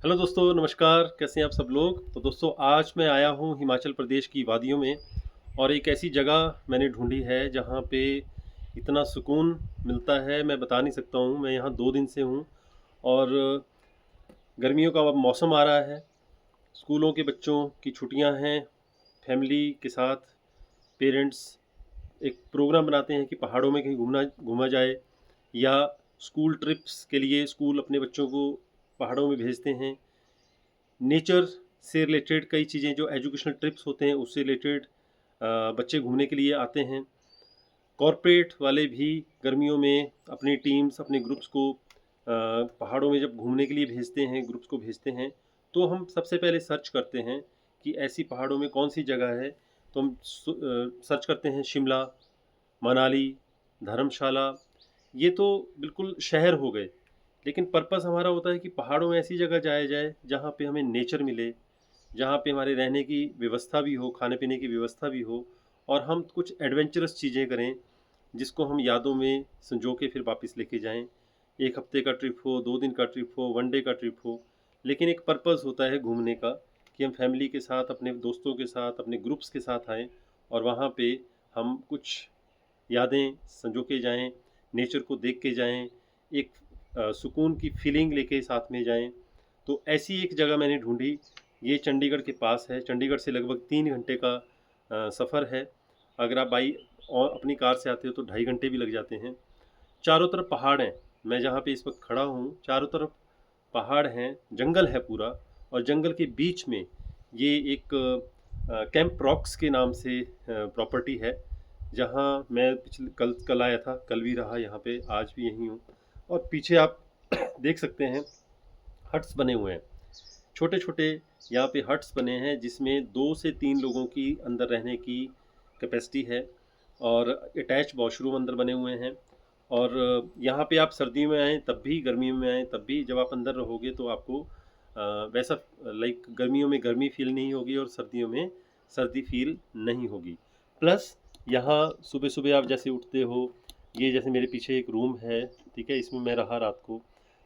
Hello दोस्तों, नमस्कार। कैसे हैं आप सब लोग? तो दोस्तों, आज मैं आया हूँ हिमाचल प्रदेश की वादियों में और एक ऐसी जगह मैंने ढूंढी है जहाँ पे इतना सुकून मिलता है, मैं बता नहीं सकता हूँ। मैं यहाँ 2 दिन से हूँ और गर्मियों का अब मौसम आ रहा है। स्कूलों के बच्चों की छुट्टियाँ हैं। फैमिली के साथ पेरेंट्स एक प्रोग्राम बनाते हैं कि पहाड़ों में कहीं घूमा जाए, या स्कूल ट्रिप्स के लिए स्कूल अपने बच्चों को पहाड़ों में भेजते हैं। नेचर से रिलेटेड कई चीज़ें जो एजुकेशनल ट्रिप्स होते हैं उससे रिलेटेड बच्चे घूमने के लिए आते हैं। कॉरपोरेट वाले भी गर्मियों में अपनी टीम्स, अपने ग्रुप्स को पहाड़ों में जब घूमने के लिए भेजते हैं, ग्रुप्स को भेजते हैं, तो हम सबसे पहले सर्च करते हैं कि ऐसी पहाड़ों में कौन सी जगह है। तो हम सर्च करते हैं शिमला, मनाली, धर्मशाला। ये तो बिल्कुल शहर हो गए, लेकिन पर्पस हमारा होता है कि पहाड़ों में ऐसी जगह जाया जाए जहाँ पे हमें नेचर मिले, जहाँ पे हमारे रहने की व्यवस्था भी हो, खाने पीने की व्यवस्था भी हो, और हम कुछ एडवेंचरस चीज़ें करें जिसको हम यादों में संजो के फिर वापस लेके जाएं। 1 हफ्ते का ट्रिप हो, 2 दिन का ट्रिप हो, 1 डे का ट्रिप हो, लेकिन एक पर्पस होता है घूमने का कि हम फैमिली के साथ, अपने दोस्तों के साथ, अपने ग्रुप्स के साथ आएँ और वहाँ पे हम कुछ यादें संजो के जाएँ, नेचर को देख के जाएँ, एक सुकून की फीलिंग लेके साथ में जाएँ। तो ऐसी एक जगह मैंने ढूँढी, ये चंडीगढ़ के पास है। चंडीगढ़ से लगभग 3 घंटे का सफ़र है। अगर आप बाई और अपनी कार से आते हो तो 2.5 घंटे भी लग जाते हैं। चारों तरफ पहाड़ हैं। मैं जहाँ पे इस वक्त खड़ा हूँ, चारों तरफ पहाड़ हैं, जंगल है पूरा, और जंगल के बीच में ये एक कैंप रॉक्स के नाम से प्रॉपर्टी है, जहाँ मैं पिछले कल कल आया था, कल भी रहा यहाँ पे, आज भी यहीं हूँ। और पीछे आप देख सकते हैं हट्स बने हुए हैं, छोटे छोटे। यहाँ पे हट्स बने हैं जिसमें 2 से 3 लोगों की अंदर रहने की कैपेसिटी है, और अटैच वॉशरूम अंदर बने हुए हैं। और यहाँ पे आप सर्दियों में आएँ तब भी, गर्मियों में आएँ तब भी, जब आप अंदर रहोगे तो आपको वैसा लाइक गर्मियों में गर्मी फील नहीं होगी और सर्दियों में सर्दी फील नहीं होगी। प्लस यहाँ सुबह सुबह आप जैसे उठते हो, ये जैसे मेरे पीछे एक रूम है, ठीक है, इसमें मैं रहा रात को।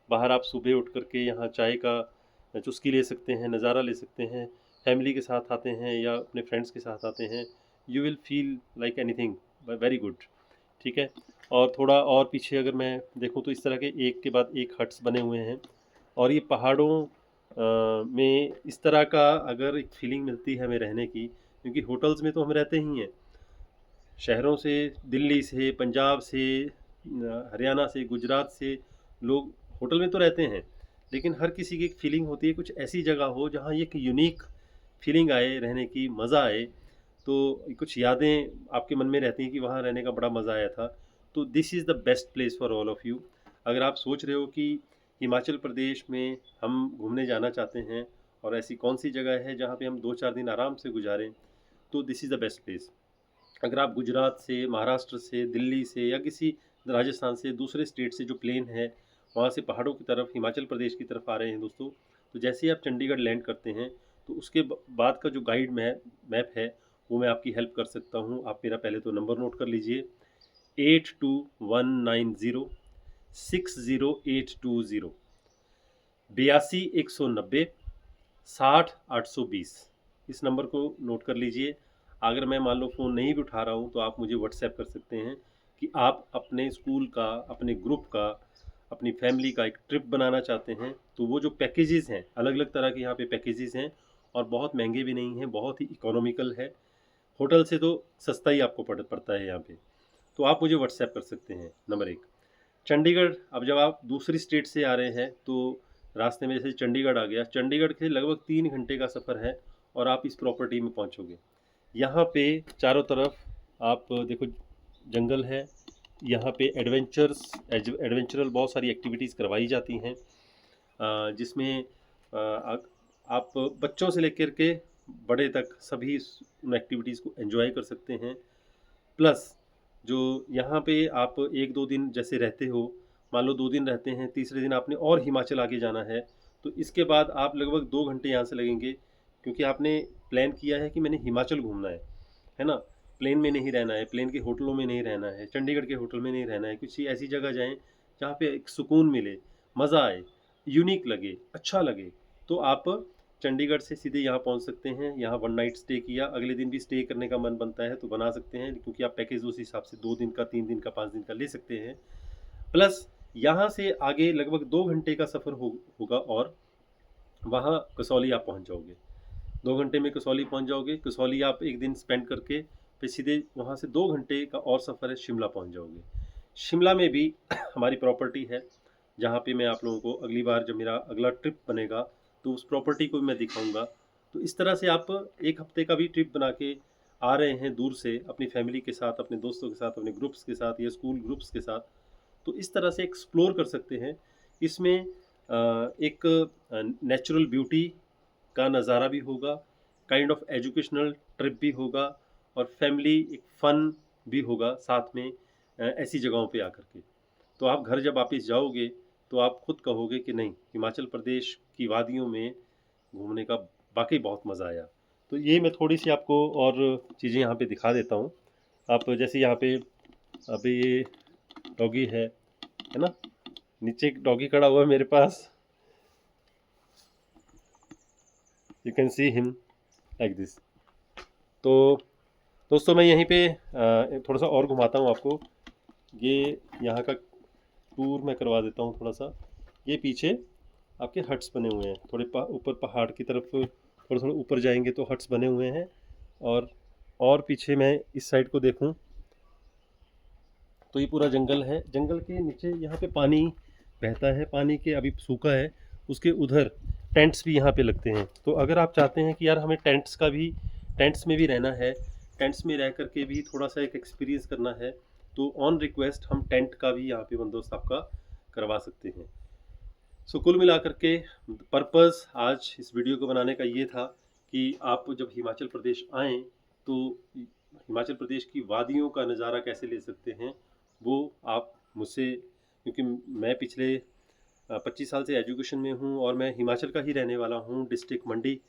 बाहर आप सुबह उठ करके यहाँ चाय का चुस्की ले सकते हैं, नज़ारा ले सकते हैं। फैमिली के साथ आते हैं या अपने फ्रेंड्स के साथ आते हैं, you will feel like anything very good, ठीक है। और थोड़ा और पीछे अगर मैं देखूँ तो इस तरह के एक के बाद एक हट्स बने हुए हैं, और ये पहाड़ों में इस तरह का अगर एक फीलिंग मिलती है हमें रहने की, क्योंकि होटल्स में तो हम रहते ही हैं, शहरों से, दिल्ली से, पंजाब से, हरियाणा से, गुजरात से लोग होटल में तो रहते हैं, लेकिन हर किसी की एक फीलिंग होती है कुछ ऐसी जगह हो जहाँ ये एक यूनिक फीलिंग आए, रहने की मज़ा आए। तो कुछ यादें आपके मन में रहती हैं कि वहाँ रहने का बड़ा मज़ा आया था। तो this is the best place for all of you. अगर आप सोच रहे हो कि हिमाचल प्रदेश में हम घूमने जाना चाहते हैं और ऐसी कौन सी जगह है जहाँ पे हम 2-4 दिन आराम से गुजारें, तो this is the best place. अगर आप गुजरात से, महाराष्ट्र से, दिल्ली से, या किसी राजस्थान से, दूसरे स्टेट से जो प्लेन है, वहाँ से पहाड़ों की तरफ हिमाचल प्रदेश की तरफ आ रहे हैं दोस्तों, तो जैसे ही आप चंडीगढ़ लैंड करते हैं, तो उसके बाद का जो गाइड मैप है, वो मैं आपकी हेल्प कर सकता हूँ। आप मेरा पहले तो नंबर नोट कर लीजिए, 8219060820, 82-190-60-820। इस नंबर को नोट कर लीजिए। अगर मैं मान लो फ़ोन नहीं भी उठा रहा हूँ तो आप मुझे व्हाट्सएप कर सकते हैं कि आप अपने स्कूल का, अपने ग्रुप का, अपनी फैमिली का एक ट्रिप बनाना चाहते हैं। तो वो जो पैकेजेस हैं, अलग अलग तरह के यहाँ पे पैकेजेस हैं, और बहुत महंगे भी नहीं हैं, बहुत ही इकोनॉमिकल है। होटल से तो सस्ता ही आपको पड़ता है यहाँ पे। तो आप मुझे व्हाट्सएप कर सकते हैं, नंबर 1। चंडीगढ़, अब जब आप दूसरी स्टेट से आ रहे हैं तो रास्ते में जैसे चंडीगढ़ आ गया, चंडीगढ़ के लगभग 3 घंटे का सफ़र है और आप इस प्रॉपर्टी में पहुंचोगे। यहाँ पे चारों तरफ आप देखो, जंगल है। यहाँ पे एडवेंचरल बहुत सारी एक्टिविटीज़ करवाई जाती हैं, जिसमें आप बच्चों से लेकर के बड़े तक सभी उन एक्टिविटीज़ को एंजॉय कर सकते हैं। प्लस जो यहाँ पे आप 1-2 दिन जैसे रहते हो, मान लो 2 दिन रहते हैं, तीसरे दिन आपने और हिमाचल आगे जाना है, तो इसके बाद आप लगभग 2 घंटे यहाँ से लगेंगे, क्योंकि आपने प्लान किया है कि मैंने हिमाचल घूमना है ना। प्लेन में नहीं रहना है, प्लेन के होटलों में नहीं रहना है, चंडीगढ़ के होटल में नहीं रहना है, किसी ऐसी जगह जाएं जहाँ पे एक सुकून मिले, मज़ा आए, यूनिक लगे, अच्छा लगे। तो आप चंडीगढ़ से सीधे यहाँ पहुँच सकते हैं। यहाँ वन नाइट स्टे किया, अगले दिन भी स्टे करने का मन बनता है तो बना सकते हैं, क्योंकि आप पैकेज उस हिसाब से 2 दिन का, 3 दिन का, 5 दिन का ले सकते हैं। प्लस यहाँ से आगे लगभग 2 घंटे का सफ़र होगा और वहाँ कसौली आप पहुँच जाओगे। 2 घंटे में कसौली पहुँच जाओगे। कसौली आप एक दिन स्पेंड करके फिर सीधे वहाँ से 2 घंटे का और सफ़र है, शिमला पहुँच जाओगे। शिमला में भी हमारी प्रॉपर्टी है, जहाँ पे मैं आप लोगों को अगली बार जब मेरा अगला ट्रिप बनेगा तो उस प्रॉपर्टी को भी मैं दिखाऊंगा। तो इस तरह से आप 1 हफ्ते का भी ट्रिप बना के आ रहे हैं दूर से अपनी फैमिली के साथ, अपने दोस्तों के साथ, अपने ग्रुप्स के साथ या स्कूल ग्रुप्स के साथ, तो इस तरह से एक्सप्लोर कर सकते हैं। इसमें एक नेचुरल ब्यूटी का नज़ारा भी होगा, काइंड ऑफ एजुकेशनल ट्रिप भी होगा और फैमिली एक फ़न भी होगा साथ में ऐसी जगहों पे आकर के। तो आप घर जब वापस जाओगे तो आप खुद कहोगे कि नहीं, हिमाचल प्रदेश की वादियों में घूमने का वाकई बहुत मज़ा आया। तो ये मैं थोड़ी सी आपको और चीज़ें यहाँ पे दिखा देता हूँ। आप जैसे यहाँ पे अभी ये डॉगी है ना, नीचे एक डॉगी खड़ा हुआ है मेरे पास, you can see him like this. तो दोस्तों मैं यहीं पे थोड़ा सा और घुमाता हूँ आपको। ये यहाँ का टूर मैं करवा देता हूँ थोड़ा सा। ये पीछे आपके हट्स बने हुए हैं, थोड़े ऊपर पहाड़ की तरफ थोड़ा थोड़ा ऊपर जाएंगे तो हट्स बने हुए हैं। और पीछे मैं इस साइड को देखूँ तो ये पूरा जंगल है। जंगल के नीचे यहाँ पे पानी बहता है, पानी के अभी सूखा है, उसके उधर टेंट्स भी यहाँ पे लगते हैं। तो अगर आप चाहते हैं कि यार हमें टेंट्स में भी रहना है, टेंट्स में रह करके भी थोड़ा सा एक एक्सपीरियंस करना है, तो ऑन रिक्वेस्ट हम टेंट का भी यहाँ पे बंदोबस्त आपका करवा सकते हैं। सो कुल मिलाकर के पर्पज़ आज इस वीडियो को बनाने का ये था कि आप जब हिमाचल प्रदेश आएँ तो हिमाचल प्रदेश की वादियों का नज़ारा कैसे ले सकते हैं वो आप मुझसे, क्योंकि मैं पिछले 25 साल से एजुकेशन में हूँ और मैं हिमाचल का ही रहने वाला हूँ, डिस्ट्रिक्ट मंडी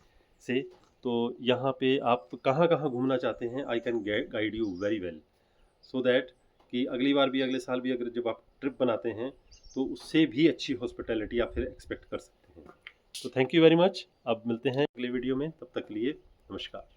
से। तो यहाँ पे आप कहाँ कहाँ घूमना चाहते हैं, I can guide you very well, so that कि अगली बार भी, अगले साल भी अगर जब आप ट्रिप बनाते हैं तो उससे भी अच्छी हॉस्पिटैलिटी आप फिर एक्सपेक्ट कर सकते हैं। तो थैंक यू वेरी मच। अब मिलते हैं अगले वीडियो में, तब तक के लिए नमस्कार।